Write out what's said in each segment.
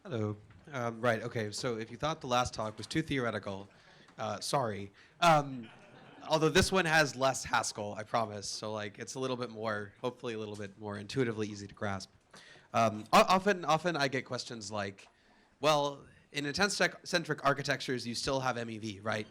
Hello. Right, okay, so if you thought the last talk was too theoretical, sorry. Um, Although this one has less Haskell, I promise, so like it's a little bit more, hopefully a little bit more intuitively easy to grasp. Often I get questions like, well, in intent-centric architectures, you still have MEV, right?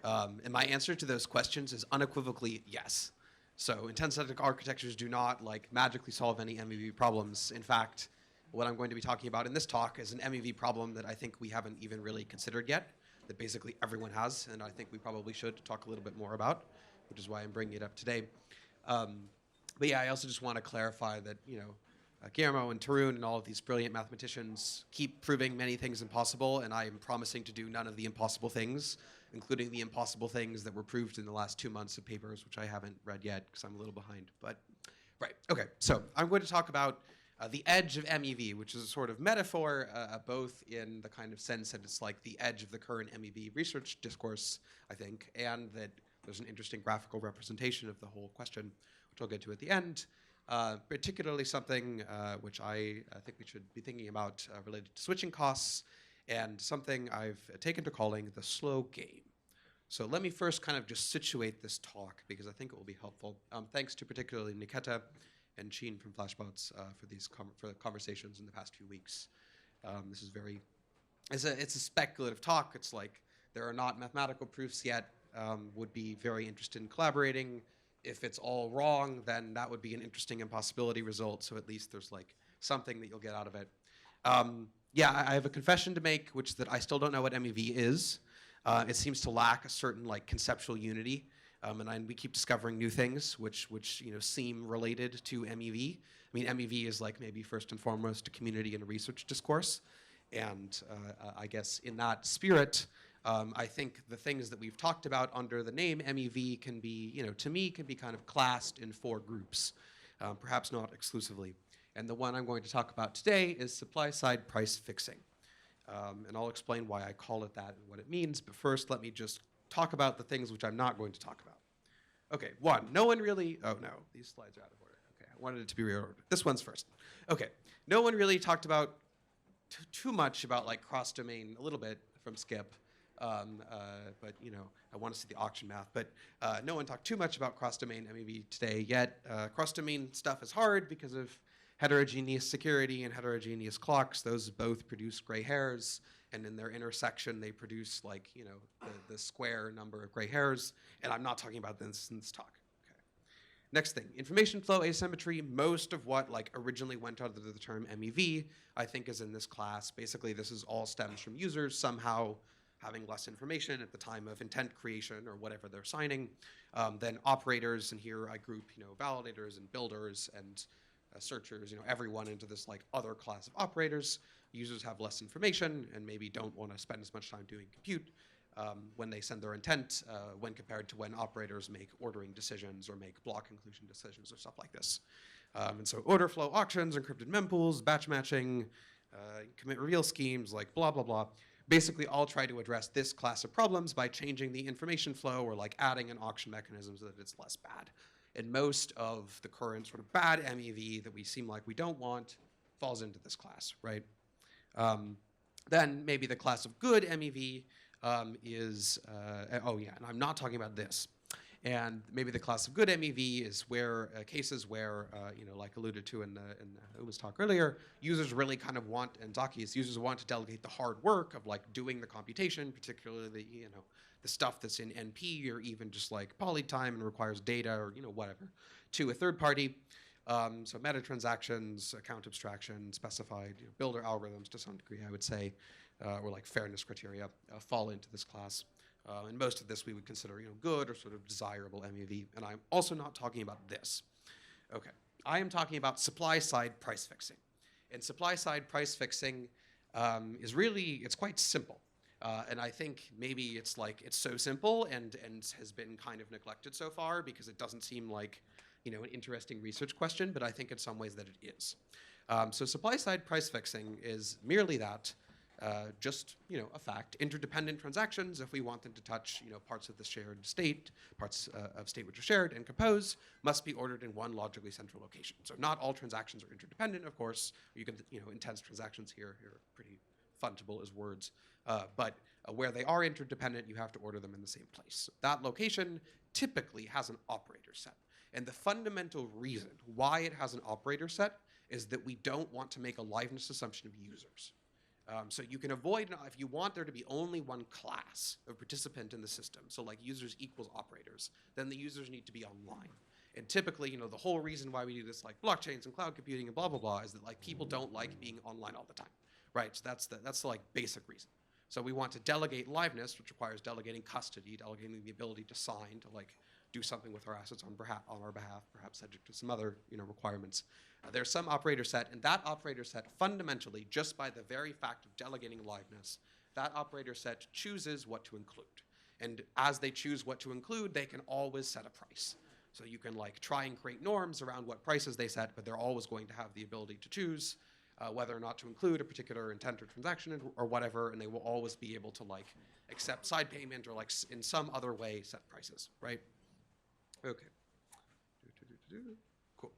And my answer to those questions is unequivocally yes. So intent-centric architectures do not like magically solve any MEV problems. In fact, what I'm going to be talking about in this talk is an MEV problem that I think we haven't even really considered yet, that basically everyone has, and I think we probably should talk a little bit more about, which is why I'm bringing it up today. Um, but yeah, I also just want to clarify that, Guillermo and Tarun and all of these brilliant mathematicians keep proving many things impossible, and I am promising to do none of the impossible things, including the impossible things that were proved in the last 2 months of papers, which I haven't read yet because I'm a little behind. But right, okay, so I'm going to talk about the edge of MEV, which is a sort of metaphor, both in the kind of sense that it's like the edge of the current MEV research discourse, I think, and that there's an interesting graphical representation of the whole question, which I'll get to at the end. Particularly something which I think we should be thinking about related to switching costs, and something I've taken to calling the slow game. So let me first kind of just situate this talk, because I think it will be helpful. Thanks to particularly Niketa and Sheen from Flashbots for the conversations in the past few weeks. This is it's a speculative talk. It's like there are not mathematical proofs yet. Would be very interested in collaborating. If it's all wrong, then that would be an interesting impossibility result. So at least there's like something that you'll get out of it. Yeah, I have a confession to make, which is that I still don't know what MEV is. It seems to lack a certain like conceptual unity. And we keep discovering new things which seem related to MEV. I mean, MEV is like maybe first and foremost a community and a research discourse, and I guess in that spirit, I think the things that we've talked about under the name MEV can be, to me, can be kind of classed in 4 groups, perhaps not exclusively. And the one I'm going to talk about today is supply-side price fixing. And I'll explain why I call it that and what it means. But first, let me just talk about the things which I'm not going to talk about. Okay, 1, no one really, oh no, these slides are out of order. Okay, I wanted it to be reordered. This one's first. Okay, no one really talked about too much about like cross-domain, a little bit from Skip, but I want to see the auction math. But no one talked too much about cross-domain MEV today yet. Cross-domain stuff is hard because of heterogeneous security and heterogeneous clocks. Those both produce gray hairs, and in their intersection, they produce like, the square number of gray hairs. And I'm not talking about this in this talk. Okay. Next thing, information flow asymmetry. Most of what like originally went under the term MEV, I think, is in this class. Basically, this is all stems from users somehow having less information at the time of intent creation or whatever they're signing than operators. And here I group, validators and builders and searchers, everyone into this like other class of operators. Users have less information and maybe don't want to spend as much time doing compute when they send their intent when compared to when operators make ordering decisions or make block inclusion decisions or stuff like this. And so order flow auctions, encrypted mempools, batch matching, commit reveal schemes, like blah, blah, blah. Basically all try to address this class of problems by changing the information flow or like adding an auction mechanism so that it's less bad. And most of the current sort of bad MEV that we seem like we don't want falls into this class, right? Then maybe the class of good MEV is, oh yeah, and I'm not talking about this. And maybe the class of good MEV is where cases where, like alluded to in the Uma's talk earlier, users really kind of want, and Zaki's users want to delegate the hard work of like doing the computation, particularly the stuff that's in NP or even just like poly time and requires data or whatever, to a third party. So meta transactions, account abstraction, specified builder algorithms to some degree, I would say, or like fairness criteria fall into this class. And most of this we would consider good or sort of desirable MEV. And I'm also not talking about this. Okay, I am talking about supply-side price fixing. And supply-side price fixing is really, it's quite simple. And I think maybe it's so simple and has been kind of neglected so far because it doesn't seem like an interesting research question, but I think in some ways that it is. So supply-side price fixing is merely that, just a fact. Interdependent transactions, if we want them to touch parts of the shared state, parts of state which are shared and compose, must be ordered in one logically central location. So not all transactions are interdependent, of course. You can intense transactions here are pretty fungible as words, but where they are interdependent, you have to order them in the same place. That location typically has an operator set. And the fundamental reason why it has an operator set is that we don't want to make a liveness assumption of users. So you can avoid, if you want there to be only one class of participant in the system, so like users equals operators, then the users need to be online. And typically, the whole reason why we do this, like blockchains and cloud computing and blah, blah, blah, is that like people don't like being online all the time, right? So that's the like basic reason. So we want to delegate liveness, which requires delegating custody, delegating the ability to sign, to like do something with our assets on our behalf, perhaps subject to some other requirements. There's some operator set, and that operator set fundamentally, just by the very fact of delegating liveness, that operator set chooses what to include. And as they choose what to include, they can always set a price. So you can like try and create norms around what prices they set, but they're always going to have the ability to choose whether or not to include a particular intent or transaction or whatever, and they will always be able to like accept side payment or like in some other way set prices, right? Okay. Cool.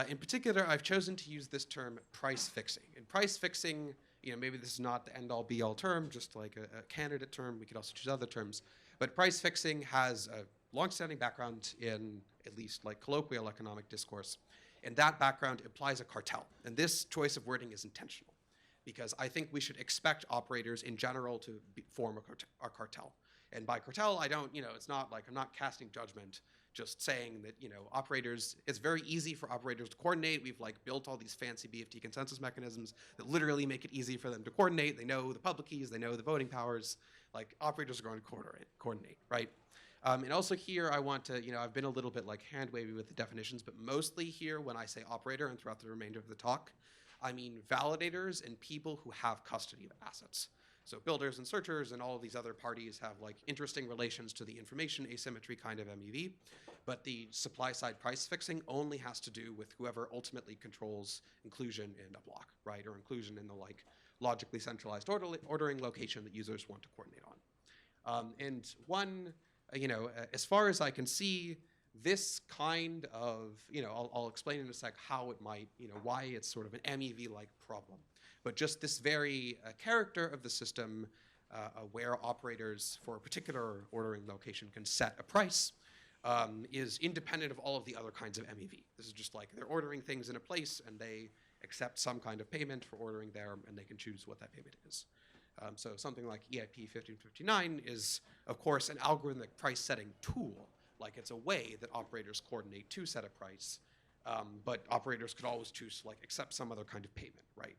In particular, I've chosen to use this term price fixing. And price fixing, maybe this is not the end-all be-all term, just like a candidate term. We could also choose other terms. But price fixing has a long-standing background in at least like colloquial economic discourse. And that background implies a cartel. And this choice of wording is intentional, because I think we should expect operators in general to form a cartel. And by cartel, I don't, it's not like I'm not casting judgment, just saying that, operators, it's very easy for operators to coordinate. We've like built all these fancy BFT consensus mechanisms that literally make it easy for them to coordinate. They know the public keys, they know the voting powers. Like operators are going to coordinate, right? And also here, I want to, I've been a little bit like hand-wavy with the definitions, but mostly here when I say operator and throughout the remainder of the talk, I mean validators and people who have custody of assets. So builders and searchers and all of these other parties have like interesting relations to the information asymmetry kind of MEV, but the supply side price fixing only has to do with whoever ultimately controls inclusion in a block, right? Or inclusion in the like logically centralized ordering location that users want to coordinate on. And one, as far as I can see, this kind of, I'll explain in a sec how it might, why it's sort of an MEV-like problem. But just this very character of the system where operators for a particular ordering location can set a price is independent of all of the other kinds of MEV. This is just like they're ordering things in a place and they accept some kind of payment for ordering there and they can choose what that payment is. So something like EIP 1559 is, of course, an algorithmic price setting tool. Like it's a way that operators coordinate to set a price, but operators could always choose to like accept some other kind of payment, right?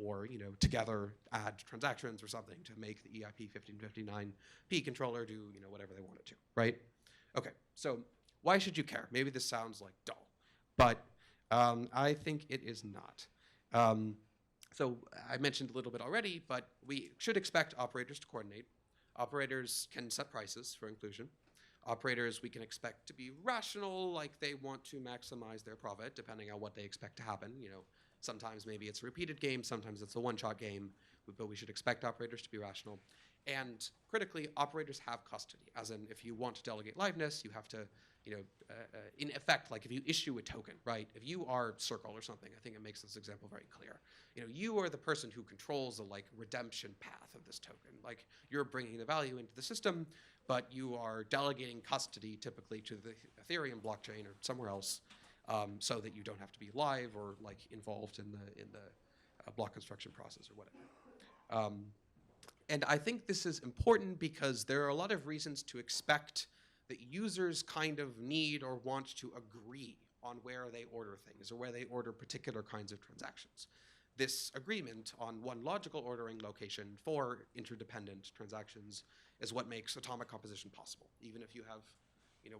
Or together add transactions or something to make the EIP 1559 P controller do whatever they want it to, right? Okay, so why should you care? Maybe this sounds like dull, but I think it is not. So I mentioned a little bit already, but we should expect operators to coordinate. Operators can set prices for inclusion. Operators we can expect to be rational, like they want to maximize their profit, depending on what they expect to happen. Sometimes maybe it's a repeated game, sometimes it's a one-shot game, but we should expect operators to be rational. And critically, operators have custody, as in if you want to delegate liveness, you have to, in effect, like if you issue a token, right? If you are Circle or something, I think it makes this example very clear. You are the person who controls the like redemption path of this token. Like you're bringing the value into the system, but you are delegating custody typically to the Ethereum blockchain or somewhere else, so that you don't have to be live or like involved in the block construction process or whatever. And I think this is important because there are a lot of reasons to expect that users kind of need or want to agree on where they order things or where they order particular kinds of transactions. This agreement on one logical ordering location for interdependent transactions is what makes atomic composition possible. Even if you have,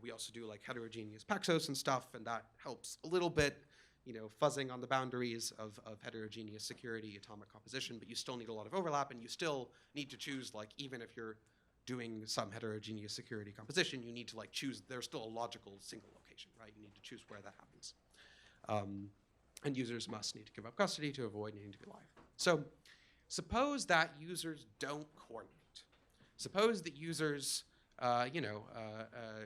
we also do like heterogeneous Paxos and stuff, and that helps a little bit, fuzzing on the boundaries of heterogeneous security, atomic composition, but you still need a lot of overlap, and you still need to choose, like, even if you're doing some heterogeneous security composition, you need to like choose, there's still a logical single location, right? You need to choose where that happens. And users must need to give up custody to avoid needing to be live. So suppose that users don't coordinate. Suppose that users,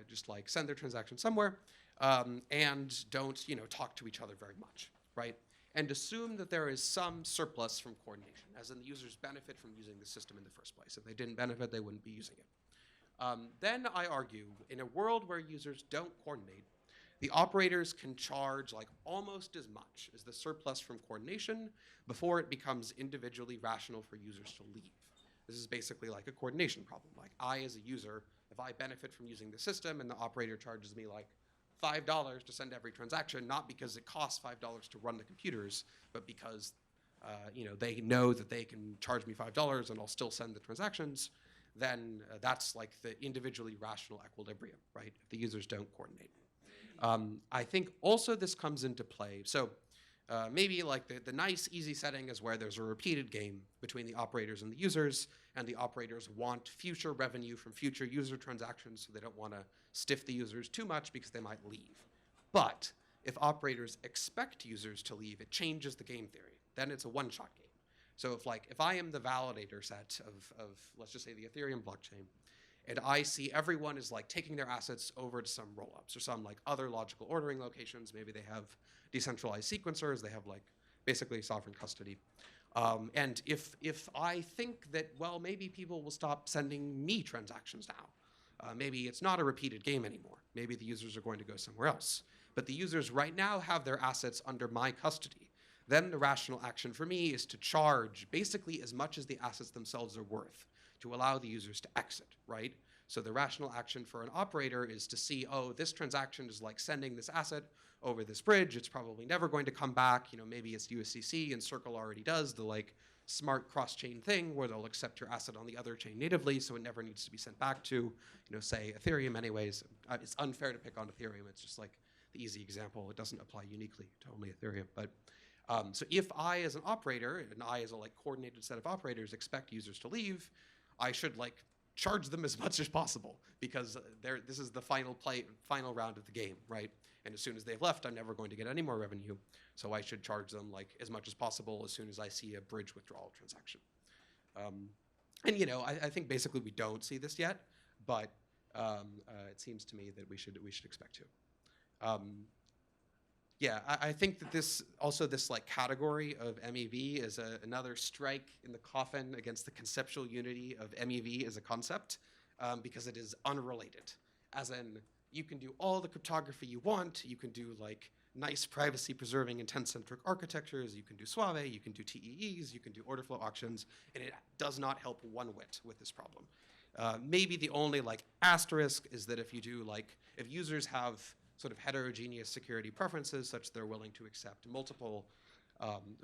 just like send their transaction somewhere and don't, talk to each other very much, right? and assume that there is some surplus from coordination, as in the users benefit from using the system in the first place. If they didn't benefit, they wouldn't be using it. Then I argue, in a world where users don't coordinate, the operators can charge like almost as much as the surplus from coordination before it becomes individually rational for users to leave. This is basically like a coordination problem. Like I, as a user, if I benefit from using the system and the operator charges me like $5 to send every transaction, not because it costs $5 to run the computers, but because they know that they can charge me $5 and I'll still send the transactions, then that's like the individually rational equilibrium, right? If the users don't coordinate. I think also this comes into play. So maybe like the nice, easy setting is where there's a repeated game between the operators and the users, and the operators want future revenue from future user transactions, so they don't want to stiff the users too much because they might leave. But if operators expect users to leave, it changes the game theory. Then it's a one-shot game. So if I am the validator set of let's just say the Ethereum blockchain, and I see everyone is like taking their assets over to some rollups or some like other logical ordering locations. Maybe they have decentralized sequencers. They have like basically sovereign custody. And if I think that, well, maybe people will stop sending me transactions now. Maybe it's not a repeated game anymore. Maybe the users are going to go somewhere else. But the users right now have their assets under my custody. Then the rational action for me is to charge basically as much as the assets themselves are worth to allow the users to exit, right? So the rational action for an operator is to see, oh, this transaction is like sending this asset over this bridge. It's probably never going to come back. Maybe it's USDC, and Circle already does the like smart cross-chain thing where they'll accept your asset on the other chain natively, so it never needs to be sent back to, say Ethereum anyways. It's unfair to pick on Ethereum. It's just like the easy example. It doesn't apply uniquely to only Ethereum. But so if I, as an operator, and I, as a like coordinated set of operators, expect users to leave, I should like charge them as much as possible because this is the final round of the game, right? And as soon as they've left, I'm never going to get any more revenue. So I should charge them like as much as possible as soon as I see a bridge withdrawal transaction. I think basically we don't see this yet, but it seems to me that we should expect to. Yeah, I think that this like category of MEV is another strike in the coffin against the conceptual unity of MEV as a concept, because it is unrelated. As in, you can do all the cryptography you want, you can do like nice privacy-preserving intent-centric architectures, you can do Suave, you can do TEEs, you can do order flow auctions, and it does not help one whit with this problem. Maybe the only like asterisk is that if users have sort of heterogeneous security preferences such they're willing to accept multiple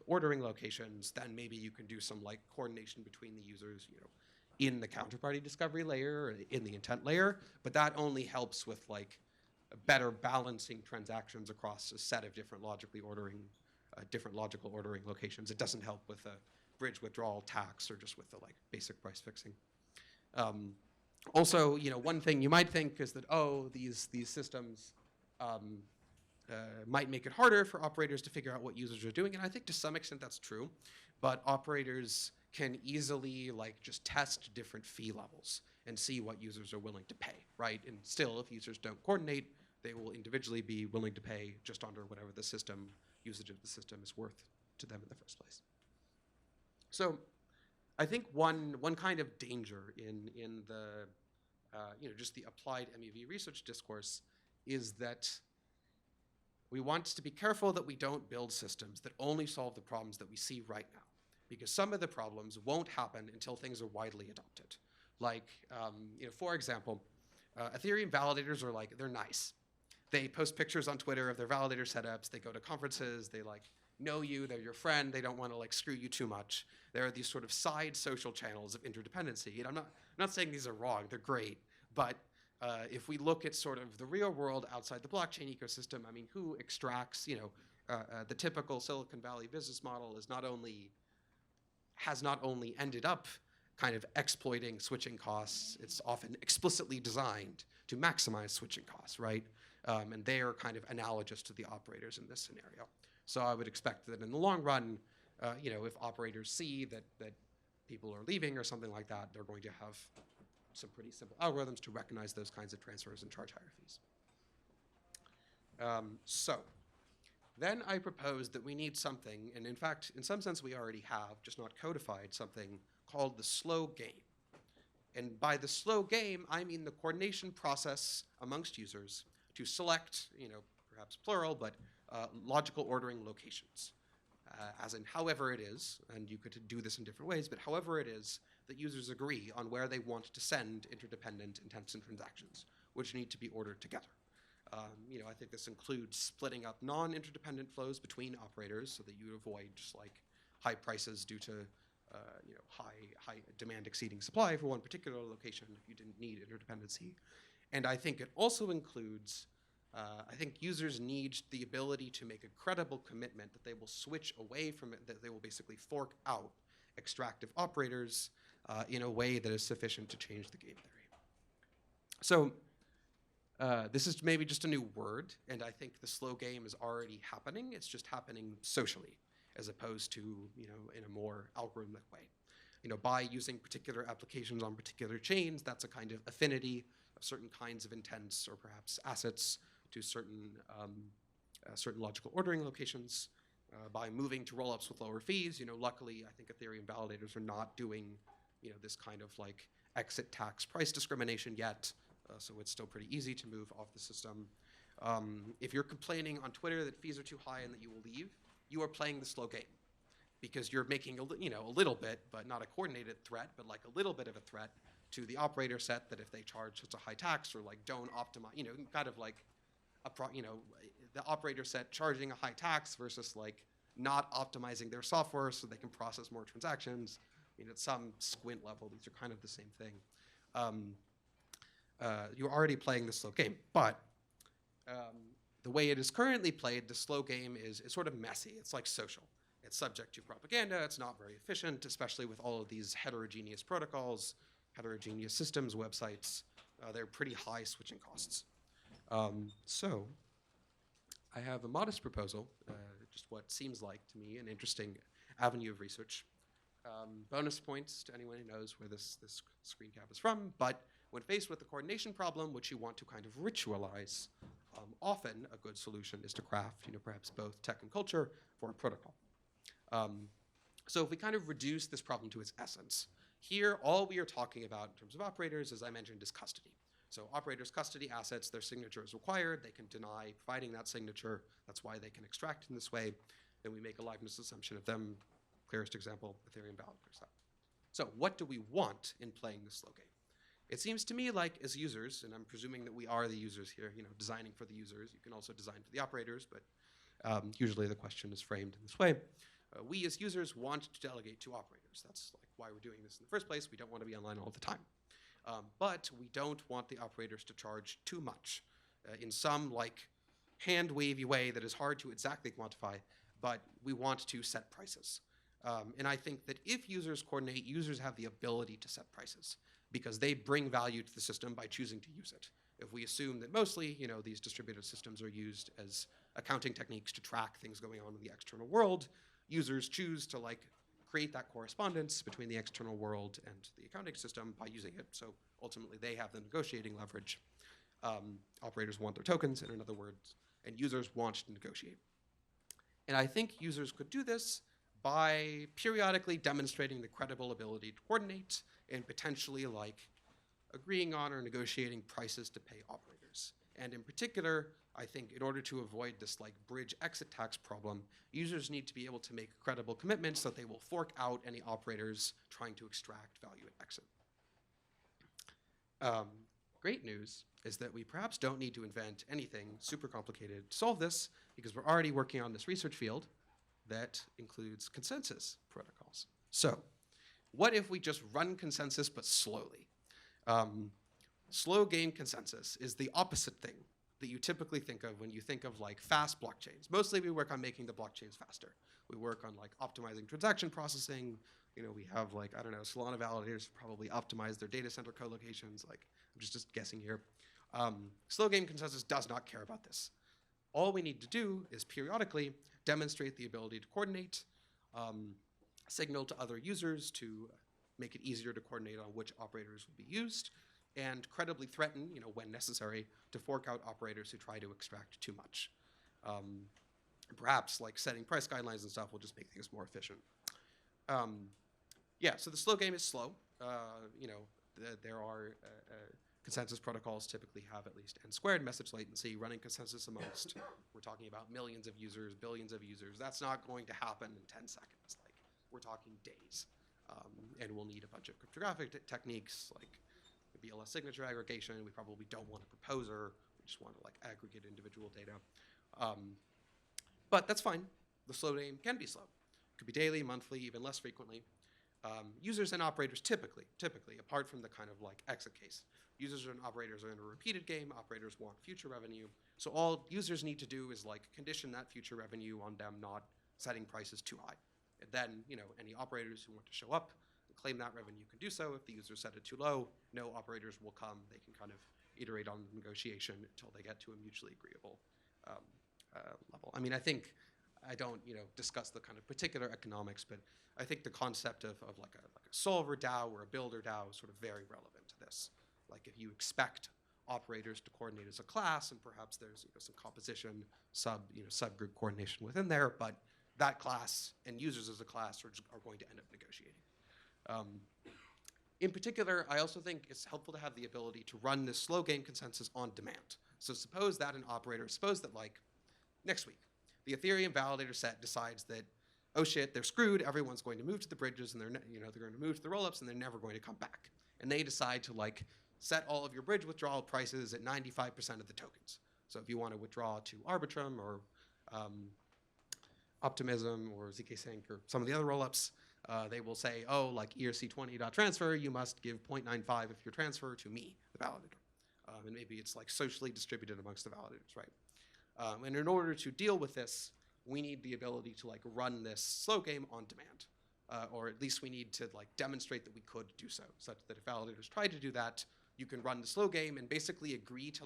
ordering locations, then maybe you can do some like coordination between the users, in the counterparty discovery layer or in the intent layer, but that only helps with like better balancing transactions across a set of different logical ordering locations. It doesn't help with a bridge withdrawal tax or just with the like basic price fixing. Also, one thing you might think is that, oh, these systems might make it harder for operators to figure out what users are doing, and I think to some extent that's true, but operators can easily like just test different fee levels and see what users are willing to pay, right? And still, if users don't coordinate, they will individually be willing to pay just under whatever the usage of the system is worth to them in the first place. So I think one kind of danger in the just the applied MEV research discourse is that we want to be careful that we don't build systems that only solve the problems that we see right now, because some of the problems won't happen until things are widely adopted. Like, for example, Ethereum validators are like, they're nice. They post pictures on Twitter of their validator setups. They go to conferences. They like know you. They're your friend. They don't want to like screw you too much. There are these sort of side social channels of interdependency. And I'm not saying these are wrong. They're great. But if we look at sort of the real world outside the blockchain ecosystem, I mean, who extracts, the typical Silicon Valley business model has not only ended up kind of exploiting switching costs, it's often explicitly designed to maximize switching costs, right? And they are kind of analogous to the operators in this scenario. So I would expect that in the long run, if operators see that people are leaving or something like that, they're going to have some pretty simple algorithms to recognize those kinds of transfers and charge higher fees. So Then I proposed that we need something, and in fact, in some sense we already have, just not codified, something called the slow game. And by the slow game, I mean the coordination process amongst users to select, perhaps plural, but logical ordering locations. As in however it is, and you could do this in different ways, but however it is that users agree on where they want to send interdependent intents and transactions, which need to be ordered together. I think this includes splitting up non-interdependent flows between operators so that you avoid just like high prices due to high demand exceeding supply for one particular location if you didn't need interdependency. And I think it also includes, I think users need the ability to make a credible commitment that they will switch away from it, that they will basically fork out extractive operators in a way that is sufficient to change the game theory. So this is maybe just a new word, and I think the slow game is already happening. It's just happening socially, as opposed to, in a more algorithmic way. By using particular applications on particular chains, that's a kind of affinity of certain kinds of intents or perhaps assets to certain logical ordering locations. By moving to rollups with lower fees, luckily I think Ethereum validators are not doing, this kind of like exit tax price discrimination yet. So it's still pretty easy to move off the system. If you're complaining on Twitter that fees are too high and that you will leave, you are playing the slow game, because you're making a little bit, but not a coordinated threat, but like a little bit of a threat to the operator set that if they charge such a high tax or like don't optimize, kind of like the operator set charging a high tax versus like not optimizing their software so they can process more transactions. At some squint level, these are kind of the same thing. You're already playing the slow game, but the way it is currently played, the slow game is sort of messy. It's like social. It's subject to propaganda. It's not very efficient, especially with all of these heterogeneous protocols, heterogeneous systems, websites. They're pretty high switching costs. So I have a modest proposal, just what seems like to me an interesting avenue of research. Bonus points to anyone who knows where this screen cap is from, but when faced with a coordination problem, which you want to kind of ritualize, often a good solution is to craft, perhaps both tech and culture for a protocol. So if we kind of reduce this problem to its essence, here all we are talking about in terms of operators, as I mentioned, is custody. So operators custody assets, their signature is required, they can deny providing that signature, that's why they can extract in this way. Then we make a liveness assumption of them, clearest example, Ethereum validators. So what do we want in playing this slow game? It seems to me like as users, and I'm presuming that we are the users here, designing for the users. You can also design for the operators, but usually the question is framed in this way. We as users want to delegate to operators. That's like why we're doing this in the first place. We don't want to be online all the time. But we don't want the operators to charge too much in some like hand-wavy way that is hard to exactly quantify, but we want to set prices. And I think that if users coordinate, users have the ability to set prices because they bring value to the system by choosing to use it. If we assume that mostly, these distributed systems are used as accounting techniques to track things going on in the external world, users choose to like create that correspondence between the external world and the accounting system by using it. So ultimately, they have the negotiating leverage. Operators want their tokens, in other words, and users want to negotiate. And I think users could do this by periodically demonstrating the credible ability to coordinate and potentially like agreeing on or negotiating prices to pay operators. And in particular, I think in order to avoid this like bridge exit tax problem, users need to be able to make credible commitments that they will fork out any operators trying to extract value at exit. Great news is that we perhaps don't need to invent anything super complicated to solve this because we're already working on this research field that includes consensus protocols. So what if we just run consensus but slowly? Slow game consensus is the opposite thing that you typically think of when you think of like fast blockchains. Mostly we work on making the blockchains faster. We work on like optimizing transaction processing. We have like, I don't know, Solana validators probably optimize their data center co-locations. Like, I'm just guessing here. Slow game consensus does not care about this. All we need to do is periodically demonstrate the ability to coordinate, signal to other users to make it easier to coordinate on which operators will be used, and credibly threaten, when necessary, to fork out operators who try to extract too much. And perhaps like setting price guidelines and stuff will just make things more efficient. Yeah, so the slow game is slow. There are consensus protocols typically have at least n squared message latency. Running consensus amongst, we're talking about millions of users, billions of users. That's not going to happen in 10 seconds. Like, we're talking days. And we'll need a bunch of cryptographic techniques like BLS signature aggregation. We probably don't want a proposer. We just want to like aggregate individual data. But that's fine. The slow game can be slow. It could be daily, monthly, even less frequently. Users and operators typically, apart from the kind of like exit case, users and operators are in a repeated game. Operators want future revenue. So all users need to do is like condition that future revenue on them not setting prices too high. And then, any operators who want to show up and claim that revenue can do so. If the users set it too low, no operators will come. They can kind of iterate on the negotiation until they get to a mutually agreeable level. I mean, I think I don't, discuss the kind of particular economics, but I think the concept of like a solver DAO or a builder DAO is sort of very relevant to this. Like if you expect operators to coordinate as a class, and perhaps there's some composition, subgroup coordination within there, but that class and users as a class are going to end up negotiating. In particular, I also think it's helpful to have the ability to run this slow game consensus on demand. So suppose that like next week, the Ethereum validator set decides that, oh shit, they're screwed, everyone's going to move to the bridges and they're going to move to the rollups and they're never going to come back. And they decide to like set all of your bridge withdrawal prices at 95% of the tokens. So if you want to withdraw to Arbitrum or Optimism or zkSync or some of the other rollups, they will say, oh, like ERC20.transfer, you must give 0.95 of your transfer to me, the validator. And maybe it's like socially distributed amongst the validators, right? And in order to deal with this, we need the ability to like run this slow game on demand. Or at least we need to like demonstrate that we could do so, such that if validators try to do that, you can run the slow game and basically agree to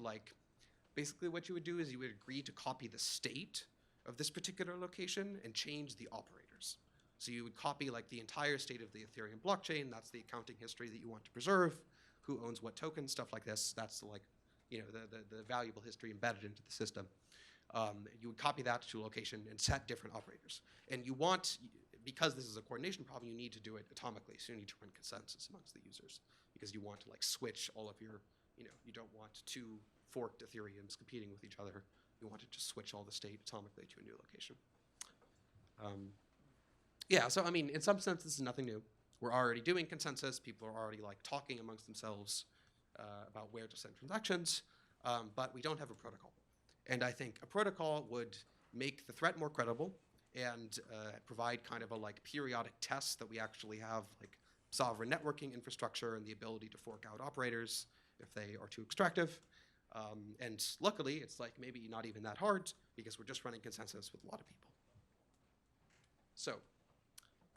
basically what you would do is you would agree to copy the state of this particular location and change the operators. So you would copy like the entire state of the Ethereum blockchain. That's the accounting history that you want to preserve, who owns what token, stuff like this. That's like, the valuable history embedded into the system. You would copy that to a location and set different operators. And you want, because this is a coordination problem, you need to do it atomically. So you need to run consensus amongst the users because you want to like switch all of your, you don't want two forked Ethereums competing with each other. You want to just switch all the state atomically to a new location. Yeah, so I mean, in some sense, this is nothing new. We're already doing consensus. People are already like talking amongst themselves about where to send transactions, but we don't have a protocol. And I think a protocol would make the threat more credible and provide kind of a like periodic test that we actually have like sovereign networking infrastructure and the ability to fork out operators if they are too extractive. And luckily, it's like maybe not even that hard because we're just running consensus with a lot of people. So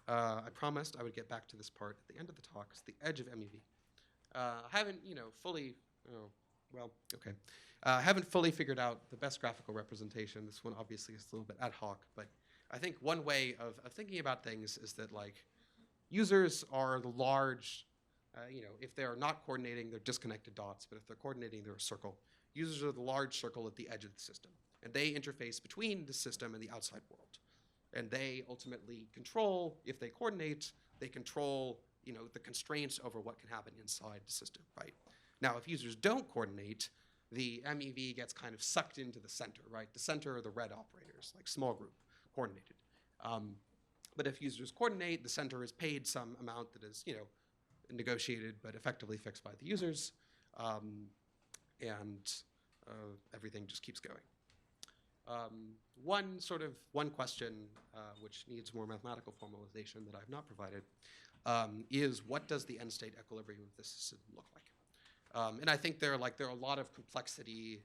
I promised I would get back to this part at the end of the talk. It's the edge of MEV. I haven't, fully, I haven't fully figured out the best graphical representation. This one obviously is a little bit ad hoc, but I think one way of thinking about things is that like users are the large, if they're not coordinating, they're disconnected dots, but if they're coordinating, they're a circle. Users are the large circle at the edge of the system, and they interface between the system and the outside world. And they ultimately control, if they coordinate, they control, the constraints over what can happen inside the system, right? Now, if users don't coordinate, the MEV gets kind of sucked into the center, right? The center are the red operators, like small group, coordinated. But if users coordinate, the center is paid some amount that is, negotiated but effectively fixed by the users, and everything just keeps going. One question which needs more mathematical formalization that I've not provided is what does the end state equilibrium of this system look like? And I think there are a lot of complexity,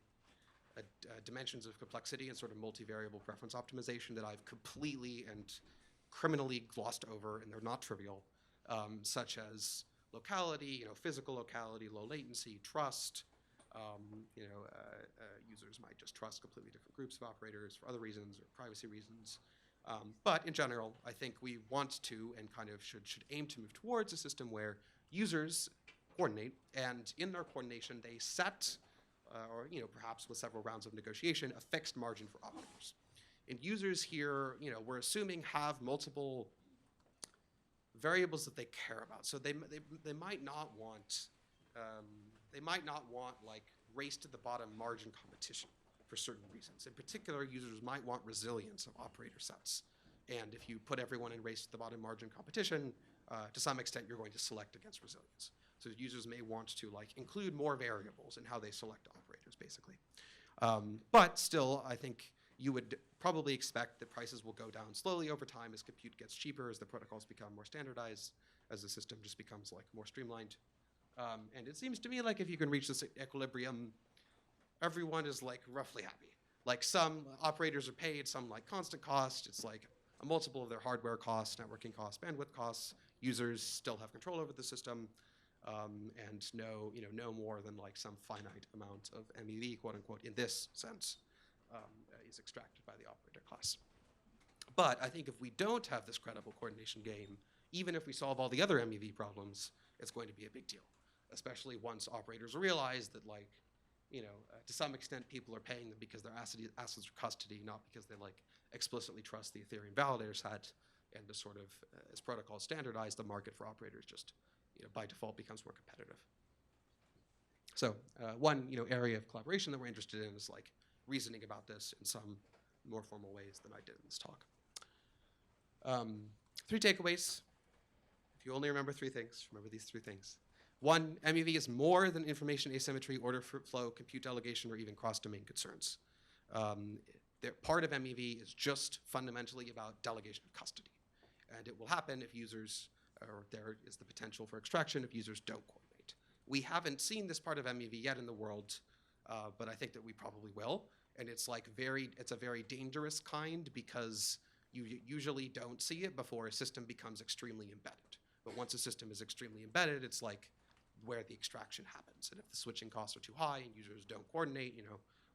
dimensions of complexity and sort of multivariable preference optimization that I've completely and criminally glossed over, and they're not trivial, such as locality, physical locality, low latency, trust. Users might just trust completely different groups of operators for other reasons or privacy reasons. But in general, I think we want to and kind of should aim to move towards a system where users coordinate, and in their coordination, they set, or perhaps with several rounds of negotiation, a fixed margin for operators. And users here, we're assuming have multiple variables that they care about. So they might not want like race to the bottom margin competition for certain reasons. In particular, users might want resilience of operator sets. And if you put everyone in race to the bottom margin competition, to some extent, you're going to select against resilience. So users may want to like include more variables in how they select operators, basically. But still, I think you would probably expect that prices will go down slowly over time as compute gets cheaper, as the protocols become more standardized, as the system just becomes like more streamlined. And it seems to me like if you can reach this equilibrium, everyone is like roughly happy. Like some operators are paid some like constant cost. It's like a multiple of their hardware costs, networking costs, bandwidth costs. Users still have control over the system. And no more than like some finite amount of MEV, quote unquote, in this sense, is extracted by the operator class. But I think if we don't have this credible coordination game, even if we solve all the other MEV problems, it's going to be a big deal, especially once operators realize that, like, to some extent, people are paying them because their assets are custody, not because they like explicitly trust the Ethereum validator set. And the sort of, as protocols standardize, the market for operators just by default becomes more competitive. So one area of collaboration that we're interested in is like reasoning about this in some more formal ways than I did in this talk. 3 takeaways. If you only remember 3 things, remember these 3 things. 1, MEV is more than information asymmetry, order flow, compute delegation, or even cross-domain concerns. Part of MEV is just fundamentally about delegation of custody. And it will happen if users, or there is the potential for extraction if users don't coordinate. We haven't seen this part of MEV yet in the world, but I think that we probably will. And it's like it's a very dangerous kind because you usually don't see it before a system becomes extremely embedded. But once a system is extremely embedded, it's like where the extraction happens. And if the switching costs are too high and users don't coordinate,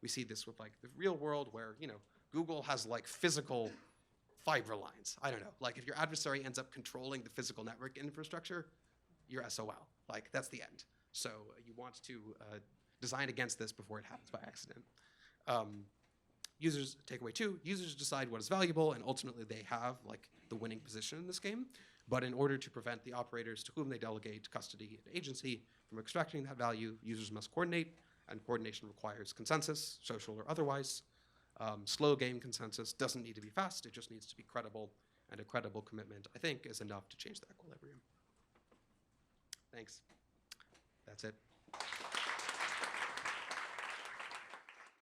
we see this with like the real world where, Google has like physical fiber lines. I don't know. Like if your adversary ends up controlling the physical network infrastructure, you're SOL. Like that's the end. So you want to design against this before it happens by accident. Takeaway 2, users decide what is valuable, and ultimately they have like the winning position in this game. But in order to prevent the operators to whom they delegate custody and agency from extracting that value, users must coordinate, and coordination requires consensus, social or otherwise. Slow game consensus doesn't need to be fast, it just needs to be credible, and a credible commitment, I think, is enough to change the equilibrium. Thanks. That's it.